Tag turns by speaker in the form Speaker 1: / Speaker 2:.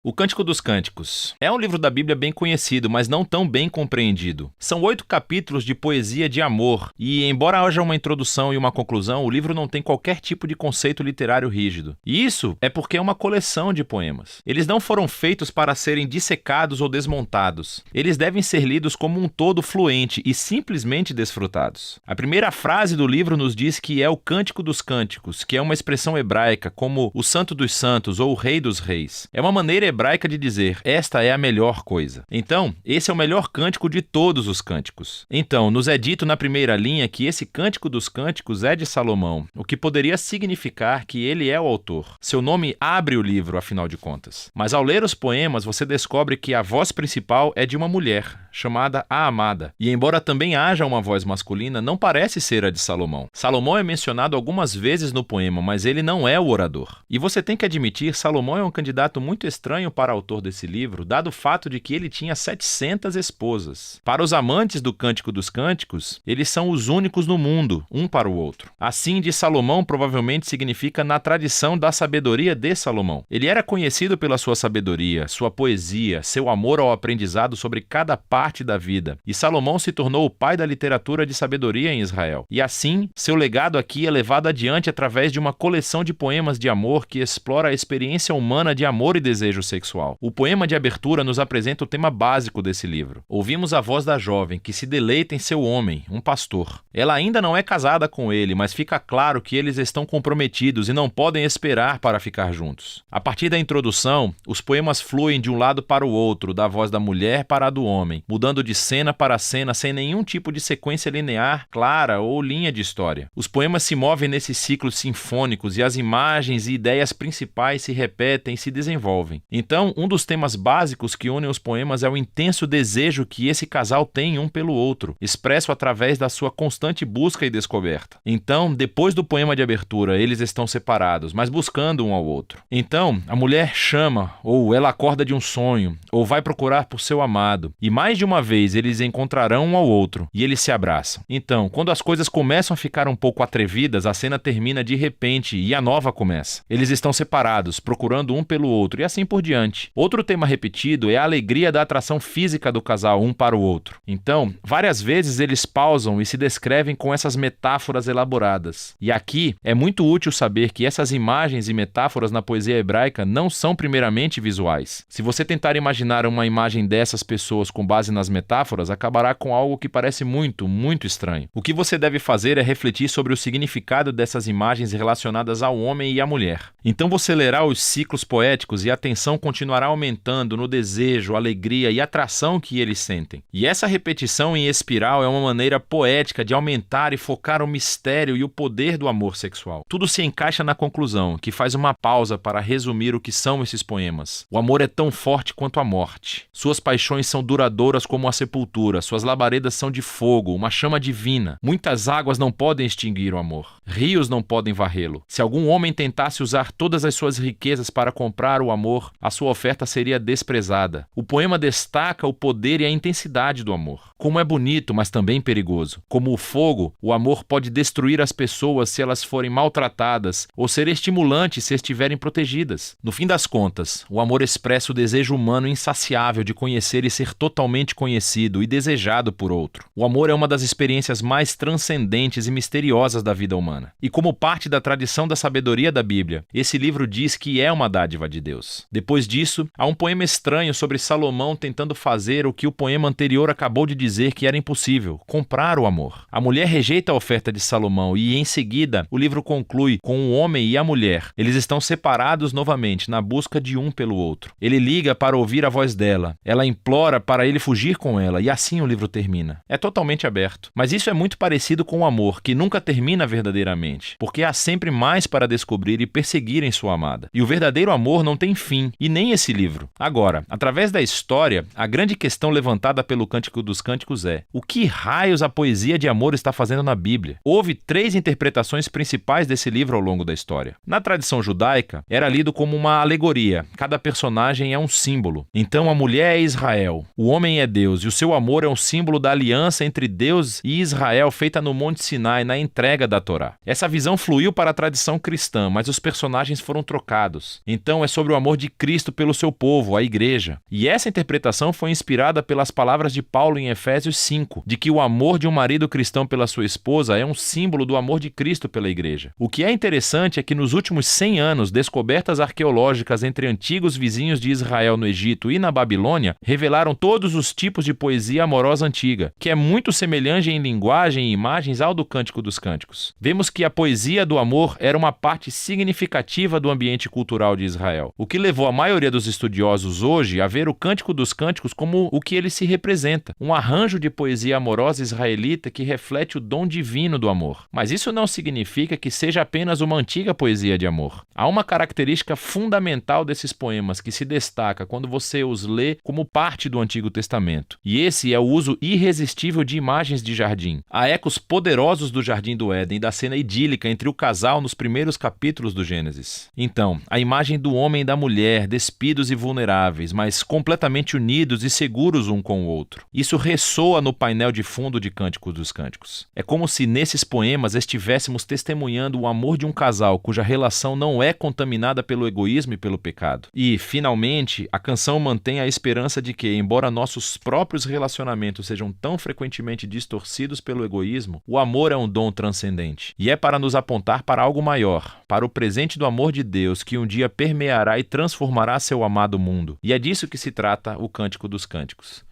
Speaker 1: O Cântico dos Cânticos é um livro da Bíblia bem conhecido, mas não tão bem compreendido. São 8 capítulos de poesia de amor, e embora haja uma introdução e uma conclusão, o livro não tem qualquer tipo de conceito literário rígido. E isso é porque é uma coleção de poemas. Eles não foram feitos para serem dissecados ou desmontados. Eles devem ser lidos como um todo fluente e simplesmente desfrutados. A primeira frase do livro nos diz que é o Cântico dos Cânticos, que é uma expressão hebraica como o Santo dos Santos ou o Rei dos Reis. É uma maneira hebraica de dizer, esta é a melhor coisa. Então, esse é o melhor cântico de todos os cânticos. Então, nos é dito na primeira linha que esse Cântico dos Cânticos é de Salomão, o que poderia significar que ele é o autor. Seu nome abre o livro, afinal de contas. Mas ao ler os poemas, você descobre que a voz principal é de uma mulher, chamada a Amada. E embora também haja uma voz masculina, não parece ser a de Salomão. Salomão é mencionado algumas vezes no poema, mas ele não é o orador. E você tem que admitir, Salomão é um candidato muito estranho para autor desse livro, dado o fato de que ele tinha 700 esposas. Para os amantes do Cântico dos Cânticos, eles são os únicos no mundo, um para o outro. Assim, de Salomão provavelmente significa na tradição da sabedoria de Salomão. Ele era conhecido pela sua sabedoria, sua poesia, seu amor ao aprendizado sobre cada parte da vida. E Salomão se tornou o pai da literatura de sabedoria em Israel. E assim, seu legado aqui é levado adiante através de uma coleção de poemas de amor que explora a experiência humana de amor e desejo sexual. O poema de abertura nos apresenta o tema básico desse livro. Ouvimos a voz da jovem que se deleita em seu homem, um pastor. Ela ainda não é casada com ele, mas fica claro que eles estão comprometidos e não podem esperar para ficar juntos. A partir da introdução, os poemas fluem de um lado para o outro, da voz da mulher para a do homem, mudando de cena para cena sem nenhum tipo de sequência linear, clara ou linha de história. Os poemas se movem nesses ciclos sinfônicos e as imagens e ideias principais se repetem e se desenvolvem. Então, um dos temas básicos que unem os poemas é o intenso desejo que esse casal tem um pelo outro, expresso através da sua constante busca e descoberta. Então, depois do poema de abertura, eles estão separados, mas buscando um ao outro. Então, a mulher chama, ou ela acorda de um sonho, ou vai procurar por seu amado, e mais de uma vez eles encontrarão um ao outro, e eles se abraçam. Então, quando as coisas começam a ficar um pouco atrevidas, a cena termina de repente e a nova começa. Eles estão separados, procurando um pelo outro, e assim por diante. Outro tema repetido é a alegria da atração física do casal um para o outro. Então, várias vezes eles pausam e se descrevem com essas metáforas elaboradas. E aqui é muito útil saber que essas imagens e metáforas na poesia hebraica não são primeiramente visuais. Se você tentar imaginar uma imagem dessas pessoas com base nas metáforas, acabará com algo que parece muito estranho. O que você deve fazer é refletir sobre o significado dessas imagens relacionadas ao homem e à mulher. Então você lerá os ciclos poéticos e a atenção continuará aumentando no desejo, alegria e atração que eles sentem. E essa repetição em espiral é uma maneira poética de aumentar e focar o mistério e o poder do amor sexual. Tudo se encaixa na conclusão, que faz uma pausa para resumir o que são esses poemas. O amor é tão forte quanto a morte. Suas paixões são duradouras como a sepultura, suas labaredas são de fogo, uma chama divina. Muitas águas não podem extinguir o amor. Rios não podem varrê-lo. Se algum homem tentasse usar todas as suas riquezas para comprar o amor, a sua oferta seria desprezada. O poema destaca o poder e a intensidade do amor. Como é bonito, mas também perigoso. Como o fogo, o amor pode destruir as pessoas se elas forem maltratadas ou ser estimulante se estiverem protegidas. No fim das contas, o amor expressa o desejo humano insaciável de conhecer e ser totalmente conhecido e desejado por outro. O amor é uma das experiências mais transcendentes e misteriosas da vida humana. E como parte da tradição da sabedoria da Bíblia, esse livro diz que é uma dádiva de Deus. Depois disso, há um poema estranho sobre Salomão tentando fazer o que o poema anterior acabou de dizer que era impossível: comprar o amor. A mulher rejeita a oferta de Salomão e, em seguida, o livro conclui com o homem e a mulher. Eles estão separados novamente, na busca de um pelo outro. Ele liga para ouvir a voz dela. Ela implora para ele fugir com ela, e assim o livro termina. É totalmente aberto. Mas isso é muito parecido com o amor, que nunca termina verdadeiramente, porque há sempre mais para descobrir e perseguir em sua amada. E o verdadeiro amor não tem fim, e nem esse livro. Agora, através da história, a grande questão levantada pelo Cântico dos Cânticos é: o que raios a poesia de amor está fazendo na Bíblia? Houve 3 interpretações principais desse livro ao longo da história. Na tradição judaica, era lido como uma alegoria. Cada personagem é um símbolo. Então a mulher é Israel, o homem é Deus, e o seu amor é um símbolo da aliança entre Deus e Israel feita no Monte Sinai, na entrega da Torá. Essa visão fluiu para a tradição cristã, mas os personagens foram trocados. Então é sobre o amor de Cristo pelo seu povo, a igreja. E essa interpretação foi inspirada pelas palavras de Paulo em Efésios 5, de que o amor de um marido cristão pela sua esposa é um símbolo do amor de Cristo pela igreja. O que é interessante é que nos últimos 100 anos, descobertas arqueológicas entre antigos vizinhos de Israel no Egito e na Babilônia revelaram todos os tipos de poesia amorosa antiga, que é muito semelhante em linguagem e imagens ao do Cântico dos Cânticos. Vemos que a poesia do amor era uma parte significativa do ambiente cultural de Israel, o que levou a maioria dos estudiosos hoje a ver o Cântico dos Cânticos como o que ele se representa, um arranjo de poesia amorosa israelita que reflete o dom divino do amor. Mas isso não significa que seja apenas uma antiga poesia de amor. Há uma característica fundamental desses poemas que se destaca quando você os lê como parte do Antigo Testamento. E esse é o uso irresistível de imagens de jardim. Há ecos poderosos do Jardim do Éden e da cena idílica entre o casal nos primeiros capítulos do Gênesis. Então, a imagem do homem e da mulher, despidos e vulneráveis, mas completamente unidos e seguros um com o outro. Isso ressoa no painel de fundo de Cânticos dos Cânticos. É como se nesses poemas estivéssemos testemunhando o amor de um casal cuja relação não é contaminada pelo egoísmo e pelo pecado. E, finalmente, a canção mantém a esperança de que, embora nossos próprios relacionamentos sejam tão frequentemente distorcidos pelo egoísmo, o amor é um dom transcendente. E é para nos apontar para algo maior, para o presente do amor de Deus que um dia permeará e transformará seu amado mundo. E é disso que se trata o Cântico dos Cânticos.